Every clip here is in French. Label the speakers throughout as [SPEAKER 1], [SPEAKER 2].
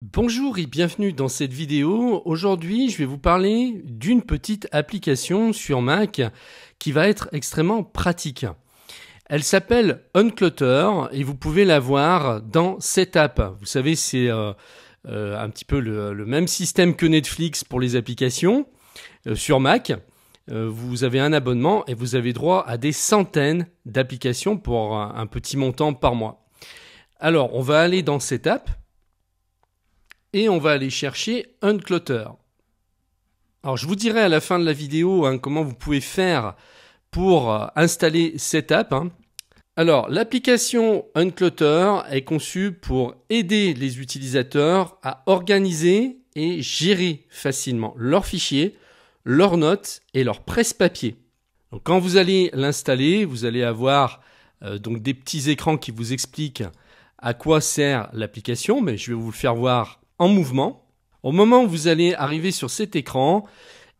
[SPEAKER 1] Bonjour et bienvenue dans cette vidéo. Aujourd'hui, je vais vous parler d'une petite application sur Mac qui va être extrêmement pratique. Elle s'appelle Unclutter et vous pouvez la voir dans Setup. Vous savez, c'est un petit peu le même système que Netflix pour les applications sur Mac. Vous avez un abonnement et vous avez droit à des centaines d'applications pour un petit montant par mois. Alors, on va aller dans Setup. Et on va aller chercher Unclutter. Alors je vous dirai à la fin de la vidéo comment vous pouvez faire pour installer Setup. Alors l'application Unclutter est conçue pour aider les utilisateurs à organiser et gérer facilement leurs fichiers, leurs notes et leurs presse-papier. Donc quand vous allez l'installer, vous allez avoir donc des petits écrans qui vous expliquent à quoi sert l'application, mais je vais vous le faire voir en mouvement. Au moment où vous allez arriver sur cet écran,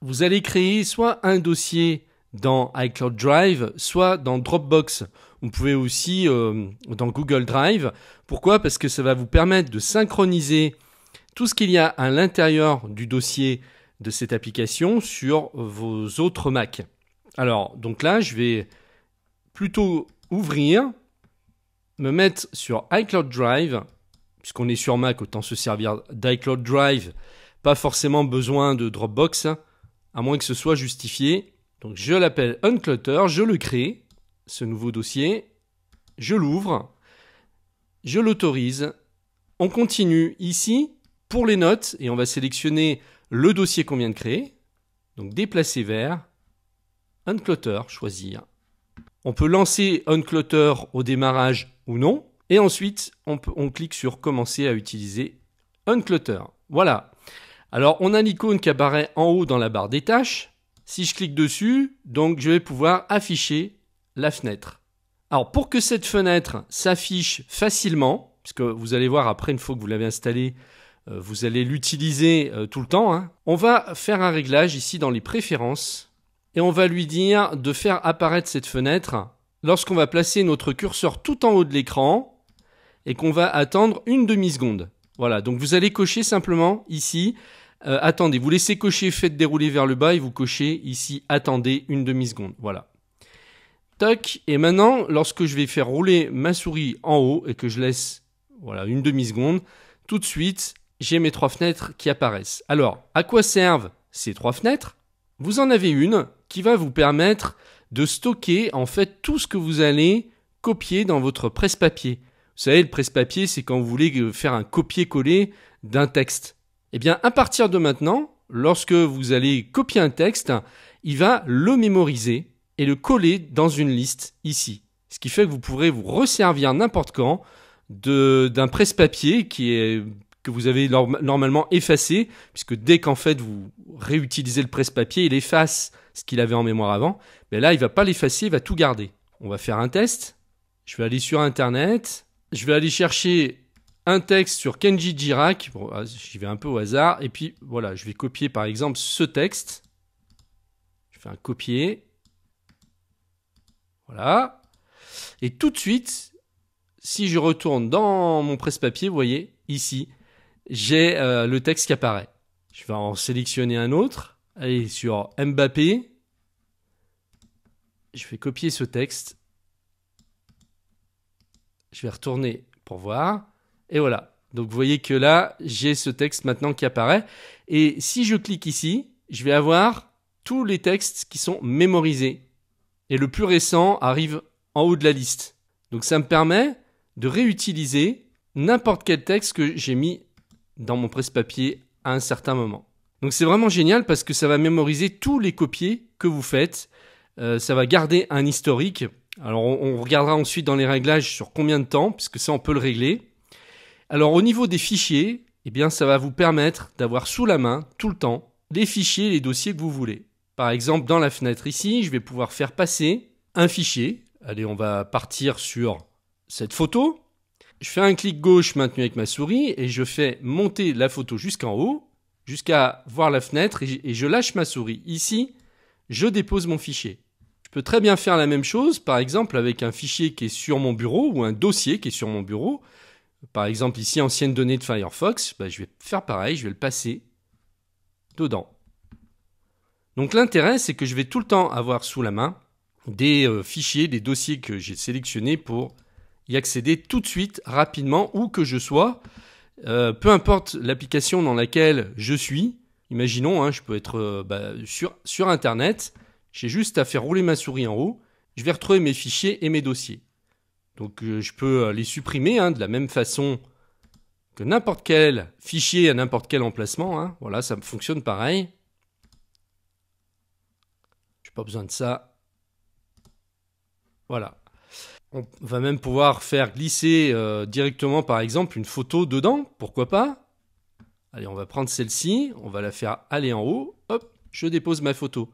[SPEAKER 1] vous allez créer soit un dossier dans iCloud Drive, soit dans Dropbox. Vous pouvez aussi dans Google Drive. Pourquoi? Parce que ça va vous permettre de synchroniser tout ce qu'il y a à l'intérieur du dossier de cette application sur vos autres Mac. Alors, donc là, je vais plutôt ouvrir, me mettre sur iCloud Drive. Puisqu'on est sur Mac, autant se servir d'iCloud Drive. Pas forcément besoin de Dropbox, à moins que ce soit justifié. Donc je l'appelle Unclutter, je le crée, ce nouveau dossier. Je l'ouvre, je l'autorise. On continue ici pour les notes et on va sélectionner le dossier qu'on vient de créer. Donc déplacer vers Unclutter, choisir. On peut lancer Unclutter au démarrage ou non. Et ensuite, on clique sur commencer à utiliser Unclutter. Voilà. Alors, on a l'icône qui apparaît en haut dans la barre des tâches. Si je clique dessus, donc je vais pouvoir afficher la fenêtre. Alors, pour que cette fenêtre s'affiche facilement, puisque vous allez voir après, une fois que vous l'avez installé, vous allez l'utiliser tout le temps, on va faire un réglage ici dans les préférences et on va lui dire de faire apparaître cette fenêtre lorsqu'on va placer notre curseur tout en haut de l'écran et qu'on va attendre une demi-seconde. Voilà, donc vous allez cocher simplement ici, attendez, vous laissez cocher, faites dérouler vers le bas et vous cochez ici, attendez une demi-seconde. Voilà. Toc, et maintenant, lorsque je vais faire rouler ma souris en haut et que je laisse voilà, une demi-seconde, tout de suite, j'ai mes trois fenêtres qui apparaissent. Alors, à quoi servent ces trois fenêtres? Vous en avez une qui va vous permettre de stocker en fait tout ce que vous allez copier dans votre presse-papier. Vous savez, le presse-papier, c'est quand vous voulez faire un copier-coller d'un texte. Eh bien, à partir de maintenant, lorsque vous allez copier un texte, il va le mémoriser et le coller dans une liste ici. Ce qui fait que vous pourrez vous resservir n'importe quand d'un presse-papier que vous avez normalement effacé, puisque dès qu'en fait vous réutilisez le presse-papier, il efface ce qu'il avait en mémoire avant. Mais là, il ne va pas l'effacer, il va tout garder. On va faire un test. Je vais aller sur Internet. Je vais aller chercher un texte sur Kenji Girac. Bon, j'y vais un peu au hasard. Et puis, voilà, je vais copier par exemple ce texte. Je fais un copier. Voilà. Et tout de suite, si je retourne dans mon presse-papier, vous voyez, ici, j'ai le texte qui apparaît. Je vais en sélectionner un autre. Allez, sur Mbappé. Je vais copier ce texte. Je vais retourner pour voir. Et voilà. Donc vous voyez que là, j'ai ce texte maintenant qui apparaît. Et si je clique ici, je vais avoir tous les textes qui sont mémorisés. Et le plus récent arrive en haut de la liste. Donc ça me permet de réutiliser n'importe quel texte que j'ai mis dans mon presse-papier à un certain moment. Donc c'est vraiment génial parce que ça va mémoriser tous les copiés que vous faites. Ça va garder un historique. Alors on regardera ensuite dans les réglages sur combien de temps, puisque ça on peut le régler. Alors au niveau des fichiers, eh bien ça va vous permettre d'avoir sous la main tout le temps les fichiers, les dossiers que vous voulez. Par exemple dans la fenêtre ici, je vais pouvoir faire passer un fichier. Allez, on va partir sur cette photo. Je fais un clic gauche maintenu avec ma souris et je fais monter la photo jusqu'en haut, jusqu'à voir la fenêtre et je lâche ma souris. Ici, je dépose mon fichier. Je peux très bien faire la même chose, par exemple, avec un fichier qui est sur mon bureau ou un dossier qui est sur mon bureau. par exemple ici anciennes données de Firefox, bah, je vais faire pareil, je vais le passer dedans. Donc l'intérêt, c'est que je vais tout le temps avoir sous la main des fichiers, des dossiers que j'ai sélectionnés pour y accéder tout de suite, rapidement, où que je sois. Peu importe l'application dans laquelle je suis, imaginons, hein, je peux être sur Internet, j'ai juste à faire rouler ma souris en haut, je vais retrouver mes fichiers et mes dossiers. Donc je peux les supprimer hein, de la même façon que n'importe quel fichier à n'importe quel emplacement. Hein. Voilà, ça fonctionne pareil. Je n'ai pas besoin de ça. Voilà. On va même pouvoir faire glisser directement, par exemple, une photo dedans. Pourquoi pas? Allez, on va prendre celle-ci. On va la faire aller en haut. Hop, je dépose ma photo.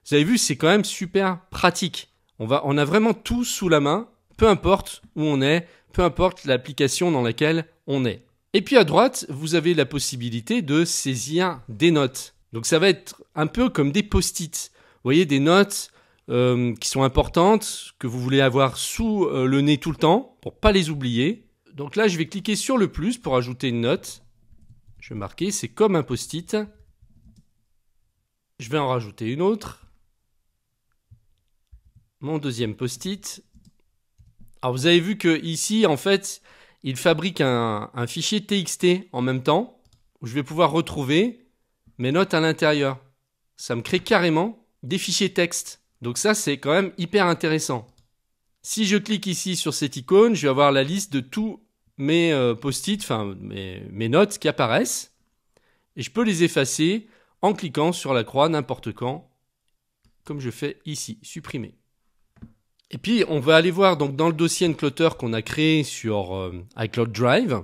[SPEAKER 1] Vous avez vu, c'est quand même super pratique. On a vraiment tout sous la main, peu importe où on est, peu importe l'application dans laquelle on est. Et puis à droite, vous avez la possibilité de saisir des notes. Donc ça va être un peu comme des post-it. Vous voyez, des notes qui sont importantes, que vous voulez avoir sous le nez tout le temps, pour pas les oublier. Donc là, je vais cliquer sur le plus pour ajouter une note. Je vais marquer, c'est comme un post-it. Je vais en rajouter une autre. Mon deuxième post-it. Alors vous avez vu que ici, en fait, il fabrique un fichier TXT en même temps, où je vais pouvoir retrouver mes notes à l'intérieur. Ça me crée carrément des fichiers texte. Donc ça, c'est quand même hyper intéressant. Si je clique ici sur cette icône, je vais avoir la liste de tous mes post-it, enfin mes notes qui apparaissent. Et je peux les effacer en cliquant sur la croix n'importe quand, comme je fais ici, supprimer. Et puis, on va aller voir donc dans le dossier Unclutter qu'on a créé sur iCloud Drive.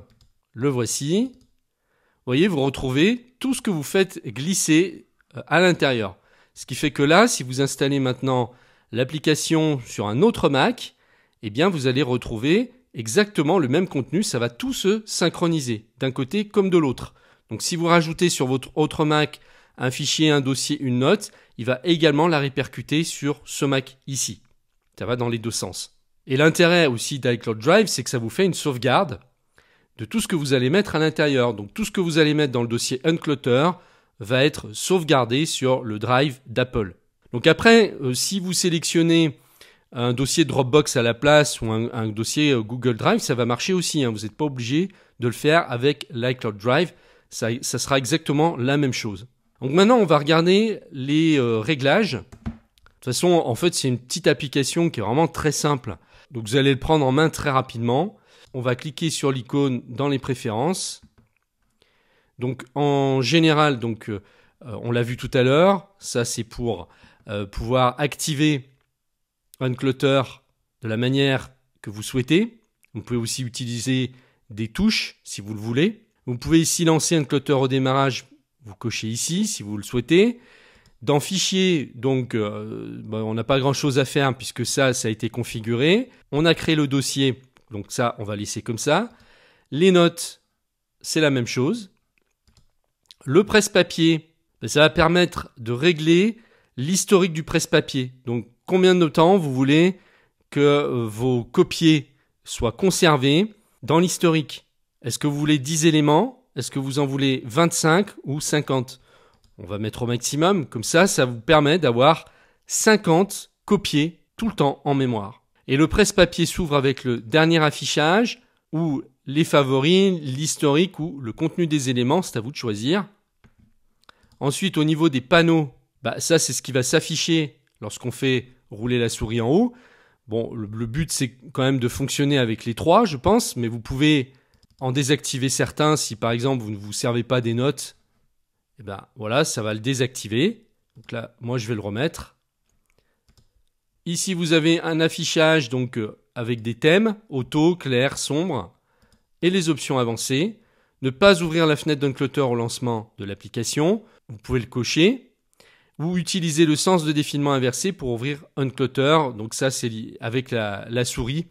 [SPEAKER 1] Le voici. Vous voyez, vous retrouvez tout ce que vous faites glisser à l'intérieur. Ce qui fait que là, si vous installez maintenant l'application sur un autre Mac, eh bien, vous allez retrouver exactement le même contenu. Ça va tout se synchroniser, d'un côté comme de l'autre. Donc, si vous rajoutez sur votre autre Mac un fichier, un dossier, une note, il va également la répercuter sur ce Mac ici. Ça va dans les deux sens. Et l'intérêt aussi d'iCloud Drive, c'est que ça vous fait une sauvegarde de tout ce que vous allez mettre à l'intérieur. Donc tout ce que vous allez mettre dans le dossier Unclutter va être sauvegardé sur le Drive d'Apple. Donc après, si vous sélectionnez un dossier Dropbox à la place ou un dossier Google Drive, ça va marcher aussi. Hein. Vous n'êtes pas obligé de le faire avec l'iCloud Drive. Ça sera exactement la même chose. Donc maintenant, on va regarder les réglages. De toute façon, en fait, c'est une petite application qui est vraiment très simple. Donc, vous allez le prendre en main très rapidement. On va cliquer sur l'icône dans les préférences. Donc, en général, on l'a vu tout à l'heure. Ça, c'est pour pouvoir activer Unclutter de la manière que vous souhaitez. Vous pouvez aussi utiliser des touches si vous le voulez. Vous pouvez ici lancer Unclutter au démarrage. Vous cochez ici si vous le souhaitez. Dans Fichier, donc, on n'a pas grand-chose à faire puisque ça a été configuré. On a créé le dossier, donc ça, on va laisser comme ça. Les notes, c'est la même chose. Le presse-papier, ça va permettre de régler l'historique du presse-papier. Donc, combien de temps vous voulez que vos copiés soient conservés dans l'historique? Est-ce que vous voulez 10 éléments? Est-ce que vous en voulez 25 ou 50? On va mettre au maximum, comme ça vous permet d'avoir 50 copiés tout le temps en mémoire. Et le presse-papier s'ouvre avec le dernier affichage, ou les favoris, l'historique ou le contenu des éléments, c'est à vous de choisir. Ensuite, au niveau des panneaux, ça c'est ce qui va s'afficher lorsqu'on fait rouler la souris en haut. Bon, le but c'est quand même de fonctionner avec les trois, je pense, mais vous pouvez en désactiver certains si par exemple vous ne vous servez pas des notes. Et voilà, ça va le désactiver. Donc là, moi je vais le remettre. Ici, vous avez un affichage donc avec des thèmes, auto, clair, sombre, et les options avancées. Ne pas ouvrir la fenêtre d'Unclutter au lancement de l'application. Vous pouvez le cocher. Ou utiliser le sens de défilement inversé pour ouvrir Unclutter. Donc ça, c'est avec la souris.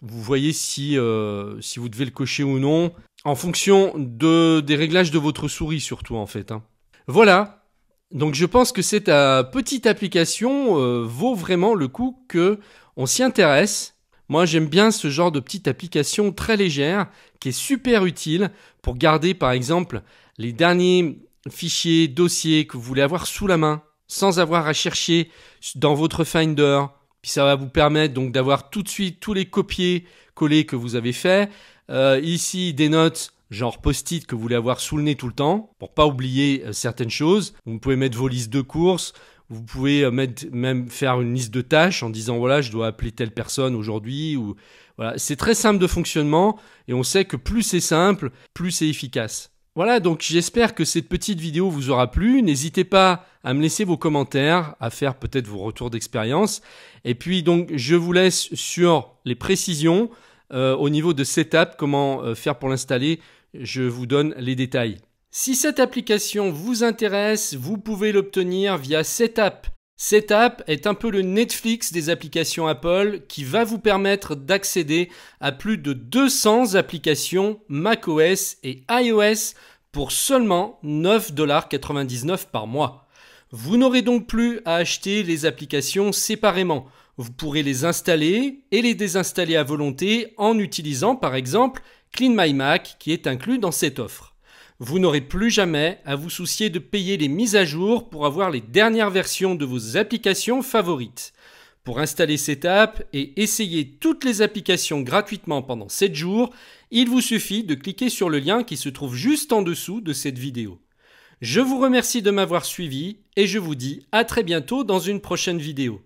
[SPEAKER 1] Vous voyez si vous devez le cocher ou non. En fonction des réglages de votre souris surtout en fait. Hein. Voilà, donc je pense que cette petite application vaut vraiment le coup qu'on s'y intéresse. Moi, j'aime bien ce genre de petite application très légère qui est super utile pour garder, par exemple, les derniers fichiers, dossiers que vous voulez avoir sous la main, sans avoir à chercher dans votre Finder. Puis ça va vous permettre donc d'avoir tout de suite tous les copier-coller que vous avez fait. Ici, des notes genre post-it que vous voulez avoir sous le nez tout le temps pour pas oublier certaines choses. Vous pouvez mettre vos listes de courses. Vous pouvez même faire une liste de tâches en disant voilà, je dois appeler telle personne aujourd'hui. Ou voilà, c'est très simple de fonctionnement et on sait que plus c'est simple, plus c'est efficace. Voilà, donc j'espère que cette petite vidéo vous aura plu. N'hésitez pas à me laisser vos commentaires, à faire peut-être vos retours d'expérience. Et puis donc je vous laisse sur les précisions au niveau de Setup, comment faire pour l'installer. Je vous donne les détails. Si cette application vous intéresse, vous pouvez l'obtenir via Setup. Setup est un peu le Netflix des applications Apple qui va vous permettre d'accéder à plus de 200 applications macOS et iOS pour seulement 9,99$ par mois. Vous n'aurez donc plus à acheter les applications séparément. Vous pourrez les installer et les désinstaller à volonté en utilisant par exemple Clean My Mac qui est inclus dans cette offre. Vous n'aurez plus jamais à vous soucier de payer les mises à jour pour avoir les dernières versions de vos applications favorites. Pour installer Setup et essayer toutes les applications gratuitement pendant 7 jours, il vous suffit de cliquer sur le lien qui se trouve juste en dessous de cette vidéo. Je vous remercie de m'avoir suivi et je vous dis à très bientôt dans une prochaine vidéo.